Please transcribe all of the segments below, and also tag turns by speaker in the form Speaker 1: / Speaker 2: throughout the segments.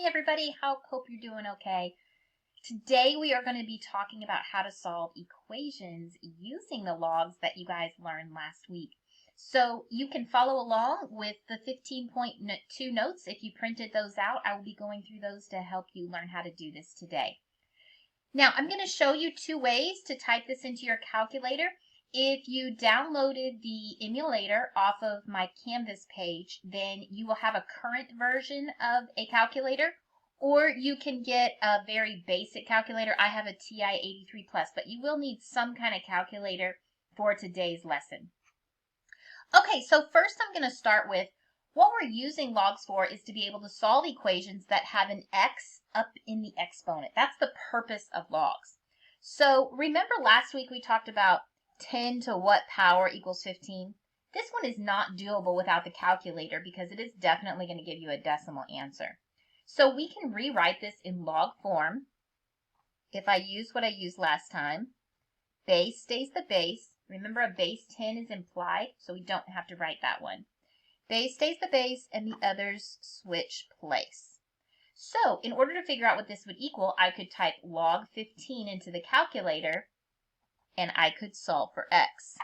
Speaker 1: Hey everybody, hope you're doing okay. Today we are going to be talking about how to solve equations using the logs that you guys learned last week. So you can follow along with the 15.2 notes. If you printed those out, I will be going through those to help you learn how to do this today. Now I'm going to show you two ways to type this into your calculator. If you downloaded the emulator off of my Canvas page, then you will have a current version of a calculator, or you can get a very basic calculator. I have a TI-83 Plus, but you will need some kind of calculator for today's lesson. Okay, so first I'm going to start with what we're using logs for is to be able to solve equations that have an x up in the exponent. That's the purpose of logs. So remember last week we talked about 10 to what power equals 15? This one is not doable without the calculator because it is definitely going to give you a decimal answer. So we can rewrite this in log form. If I use what I used last time, base stays the base. Remember a base 10 is implied, so we don't have to write that one. Base stays the base and the others switch place. So in order to figure out what this would equal, I could type log 15 into the calculator and I could solve for x.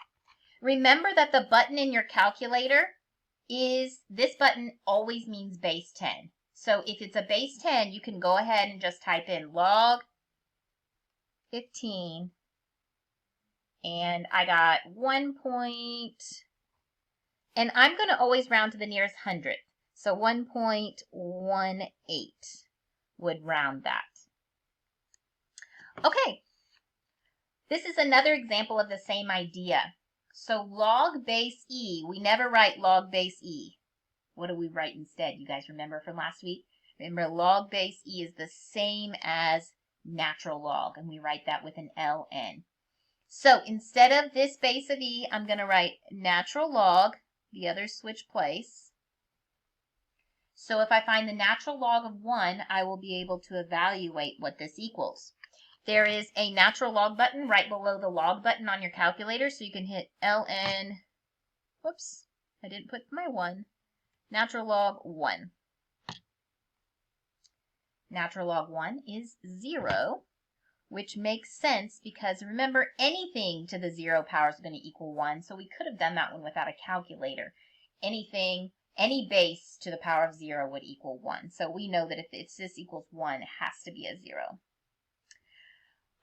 Speaker 1: Remember that the button in your calculator is, this button always means base 10. So if it's a base 10, you can go ahead and just type in log 15 and I got 1 point, and I'm going to always round to the nearest hundredth. So 1.18 would round that. Okay. This is another example of the same idea. So log base e, we never write log base e. What do we write instead? You guys remember from last week? Remember log base e is the same as natural log, and we write that with an ln. So instead of this base of e, I'm going to write natural log, the others switch place. So if I find the natural log of 1, I will be able to evaluate what this equals. There is a natural log button right below the log button on your calculator, so you can hit ln, whoops, I didn't put my 1, natural log 1. Natural log 1 is 0, which makes sense because remember anything to the 0 power is going to equal 1, so we could have done that one without a calculator. Anything, any base to the power of 0 would equal 1, so we know that if this equals 1, it has to be a 0.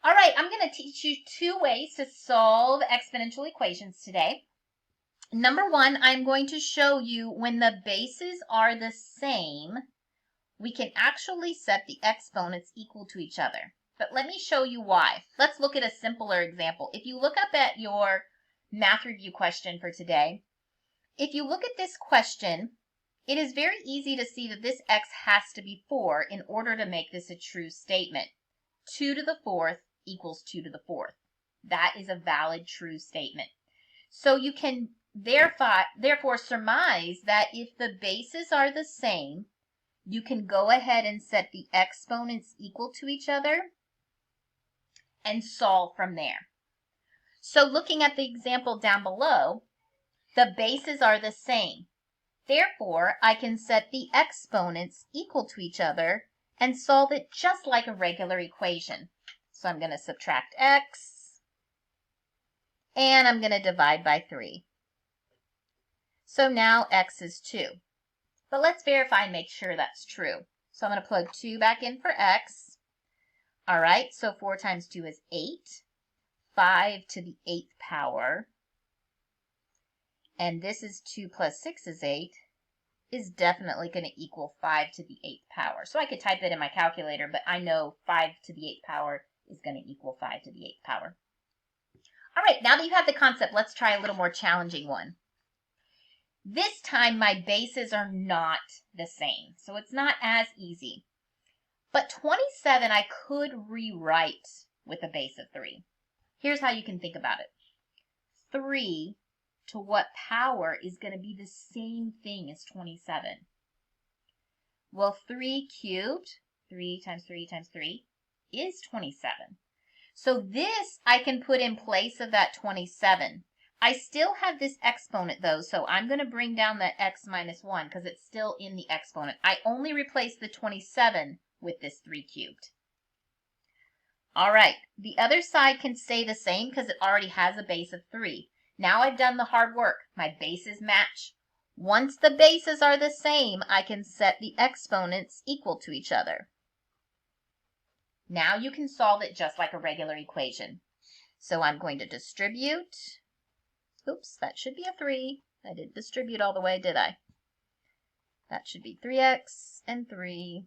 Speaker 1: All right, I'm going to teach you two ways to solve exponential equations today. Number one, I'm going to show you when the bases are the same, we can actually set the exponents equal to each other. But let me show you why. Let's look at a simpler example. If you look up at your math review question for today, if you look at this question, it is very easy to see that this x has to be 4 in order to make this a true statement. 2 to the 4th equals 2 to the 4th. That is a valid true statement. So you can therefore surmise that if the bases are the same, you can go ahead and set the exponents equal to each other and solve from there. So looking at the example down below, the bases are the same. Therefore, I can set the exponents equal to each other and solve it just like a regular equation. So I'm going to subtract x, and I'm going to divide by 3. So now x is 2. But let's verify and make sure that's true. So I'm going to plug 2 back in for x. All right, so 4 times 2 is 8. 5 to the 8th power. And this is 2 plus 6 is 8. Is definitely going to equal 5 to the 8th power. So I could type it in my calculator, but I know 5 to the 8th power is going to equal 5 to the 8th power. All right, now that you have the concept, let's try a little more challenging one. This time my bases are not the same, so it's not as easy. But 27 I could rewrite with a base of 3. Here's how you can think about it. 3 to what power is going to be the same thing as 27? Well, 3 cubed, 3 times 3 times 3, is 27. So this I can put in place of that 27. I still have this exponent though, so I'm going to bring down that x minus 1 because it's still in the exponent. I only replaced the 27 with this 3 cubed. All right, the other side can stay the same because it already has a base of 3. Now I've done the hard work. My bases match. Once the bases are the same, I can set the exponents equal to each other. Now you can solve it just like a regular equation. So I'm going to distribute. Oops, that should be a 3. I didn't distribute all the way, did I? That should be 3x and 3.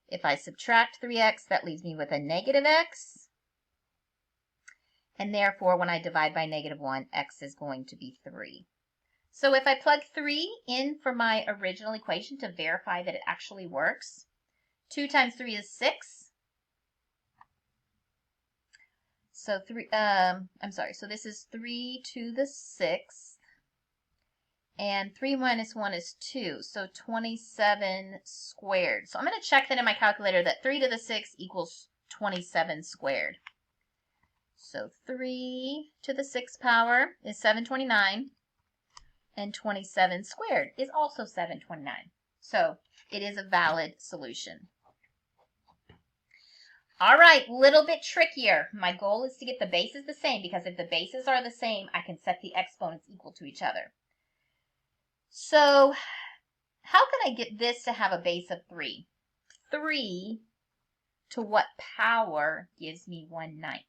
Speaker 1: If I subtract 3x, that leaves me with a negative x. And therefore, when I divide by negative 1, x is going to be 3. So if I plug 3 in for my original equation to verify that it actually works, 2 times 3 is 6. So so this is 3 to the 6th. And 3 minus 1 is 2, so 27 squared. So I'm going to check that in my calculator that 3 to the 6th equals 27 squared. So 3 to the 6th power is 729, and 27 squared is also 729. So it is a valid solution. All right, little bit trickier. My goal is to get the bases the same, because if the bases are the same, I can set the exponents equal to each other. So how can I get this to have a base of 3? 3 to what power gives me 1/9?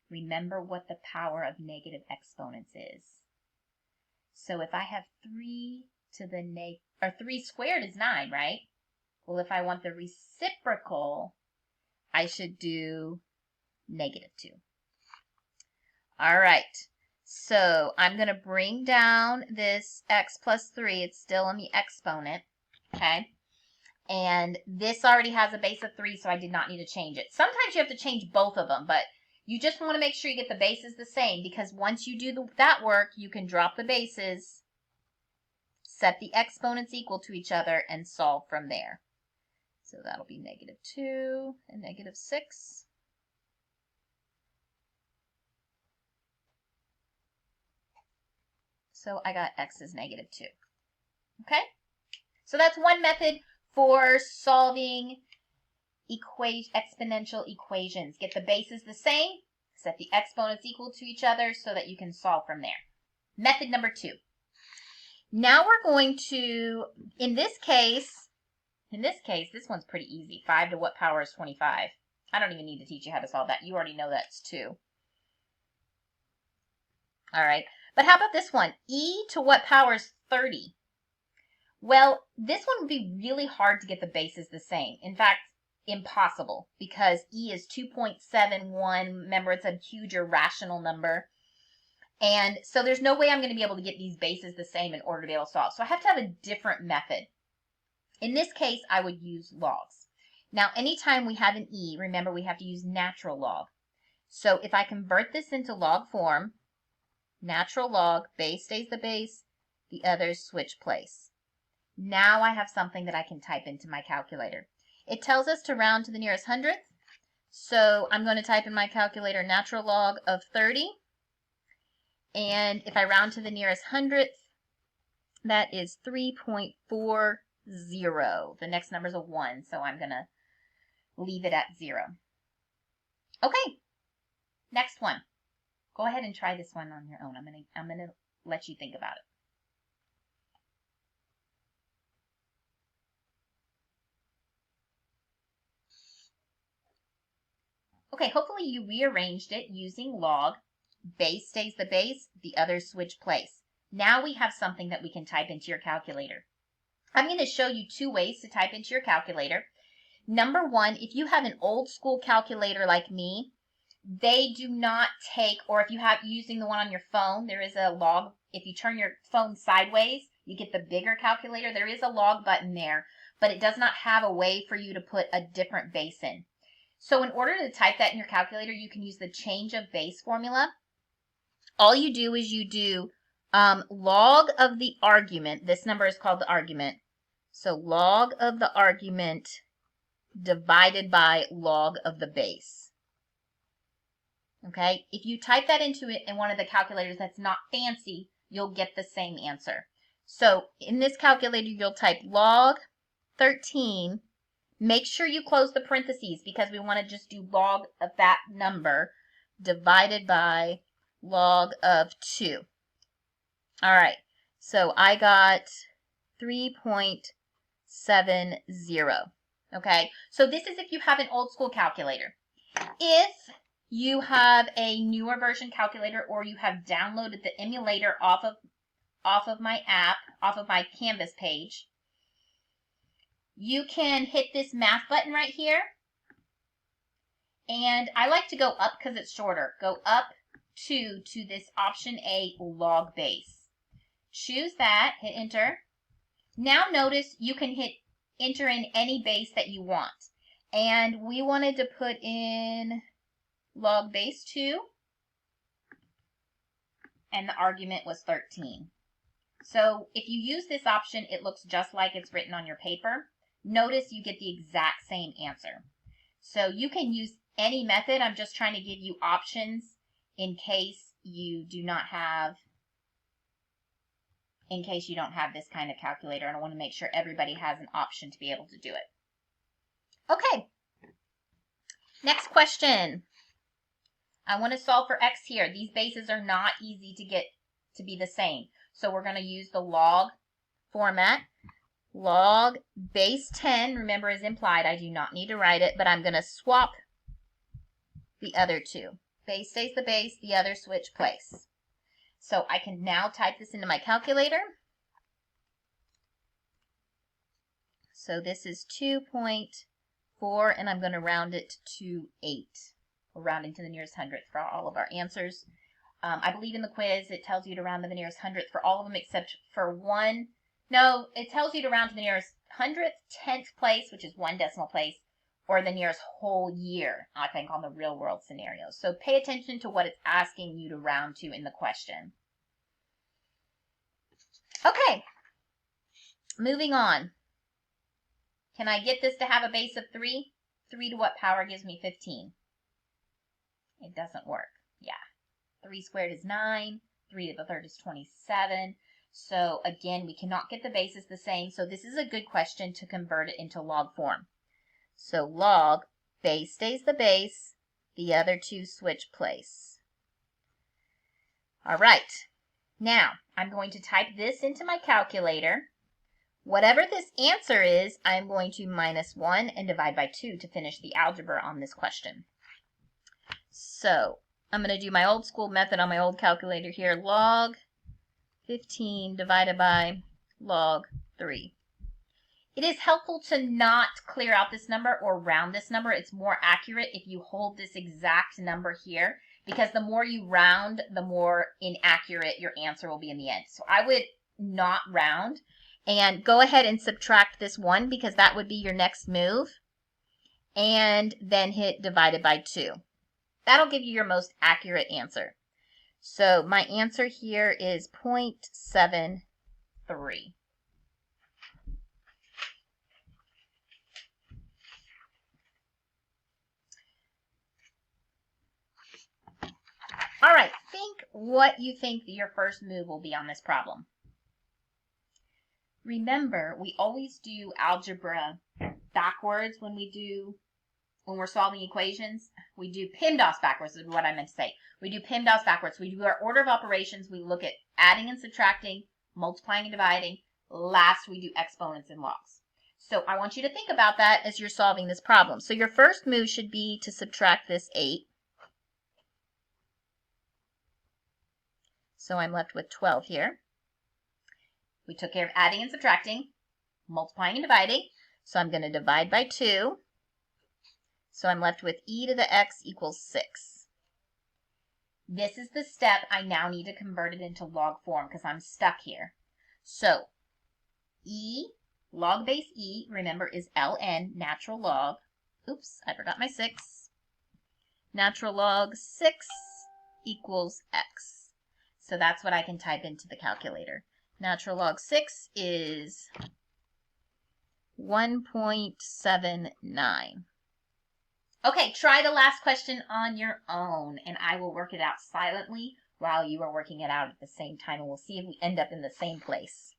Speaker 1: Remember what the power of negative exponents is. So if I have 3 to the 3 squared is 9, right? Well, if I want the reciprocal, I should do negative 2. All right. So I'm going to bring down this x plus 3. It's still in the exponent, okay? And this already has a base of 3, so I did not need to change it. Sometimes you have to change both of them, but you just want to make sure you get the bases the same, because once you do that work, you can drop the bases, set the exponents equal to each other, and solve from there. So that'll be negative 2 and negative 6. So I got x is negative 2. Okay? So that's one method for solving exponential equations. Get the bases the same, set the exponents equal to each other so that you can solve from there. Method number 2. Now we're going to, in this case, this one's pretty easy. 5 to what power is 25? I don't even need to teach you how to solve that. You already know that's 2. All right. But how about this one? E to what power is 30? Well, this one would be really hard to get the bases the same. In fact, impossible, because E is 2.71. Remember, it's a huge irrational number. And so there's no way I'm going to be able to get these bases the same in order to be able to solve. So I have to have a different method. In this case, I would use logs. Now, anytime we have an E, remember we have to use natural log. So if I convert this into log form, natural log, base stays the base, the others switch place. Now I have something that I can type into my calculator. It tells us to round to the nearest hundredth. So I'm going to type in my calculator natural log of 30. And if I round to the nearest hundredth, that is 3.40. The next number is a 1, so I'm going to leave it at 0. Okay, next one. Go ahead and try this one on your own. I'm going to let you think about it. Okay, hopefully you rearranged it using log. Base stays the base, the others switch place. Now we have something that we can type into your calculator. I'm going to show you 2 ways to type into your calculator. Number 1, if you have an old school calculator like me, they do not take, or if you have using the one on your phone, there is a log. If you turn your phone sideways, you get the bigger calculator. There is a log button there, but it does not have a way for you to put a different base in. So in order to type that in your calculator, you can use the change of base formula. All you do is you do log of the argument. This number is called the argument. So log of the argument divided by log of the base. Okay, if you type that into it in one of the calculators that's not fancy, you'll get the same answer. So in this calculator, you'll type log 13. Make sure you close the parentheses because we want to just do log of that number divided by log of 2. All right, so I got 3.70. Okay, so this is if you have an old school calculator. If you have a newer version calculator or you have downloaded the emulator off of my app, off of my Canvas page, you can hit this math button right here. And I like to go up because it's shorter. Go up to this option A, log base. Choose that, hit enter. Now notice you can hit enter in any base that you want. And we wanted to put in log base 2. And the argument was 13. So if you use this option, it looks just like it's written on your paper. Notice you get the exact same answer. So you can use any method. I'm just trying to give you options in case you don't have this kind of calculator. And I want to make sure everybody has an option to be able to do it. Okay. Next question. I want to solve for x here. These bases are not easy to get to be the same. So we're going to use the log format. Log base 10, remember, is implied. I do not need to write it, but I'm going to swap the other two. Base stays the base, the other switch place. So I can now type this into my calculator. So this is 2.4, and I'm going to round it to 8. We're rounding to the nearest hundredth for all of our answers. I believe in the quiz it tells you to round to the nearest hundredth for all of them except for one. No, it tells you to round to the nearest hundredth, 10th place, which is 1 decimal place, or the nearest whole year, I think, on the real world scenarios. So pay attention to what it's asking you to round to in the question. Okay, moving on. Can I get this to have a base of 3? 3 to what power gives me 15? It doesn't work. Yeah. 3 squared is 9. 3 to the third is 27. So again, we cannot get the bases the same. So this is a good question to convert it into log form. So log, base stays the base, the other two switch place. All right. Now, I'm going to type this into my calculator. Whatever this answer is, I'm going to minus 1 and divide by 2 to finish the algebra on this question. So I'm going to do my old school method on my old calculator here. Log 15 divided by log 3. It is helpful to not clear out this number or round this number. It's more accurate if you hold this exact number here, because the more you round, the more inaccurate your answer will be in the end. So I would not round and go ahead and subtract this 1 because that would be your next move, and then hit divided by 2. That'll give you your most accurate answer. So my answer here is 0.73. All right, think what you think your first move will be on this problem. Remember, we always do algebra backwards when we're solving equations. We do PEMDAS backwards is what I meant to say. We do PEMDAS backwards. We do our order of operations. We look at adding and subtracting, multiplying and dividing. Last, we do exponents and logs. So I want you to think about that as you're solving this problem. So your first move should be to subtract this 8. So I'm left with 12 here. We took care of adding and subtracting, multiplying and dividing. So I'm going to divide by 2. So I'm left with e to the x equals 6. This is the step I now need to convert it into log form because I'm stuck here. So e, log base e, remember, is ln, natural log. Oops, I forgot my 6. Natural log 6 equals x. So that's what I can type into the calculator. Natural log 6 is 1.79. Okay, try the last question on your own, and I will work it out silently while you are working it out at the same time, and we'll see if we end up in the same place.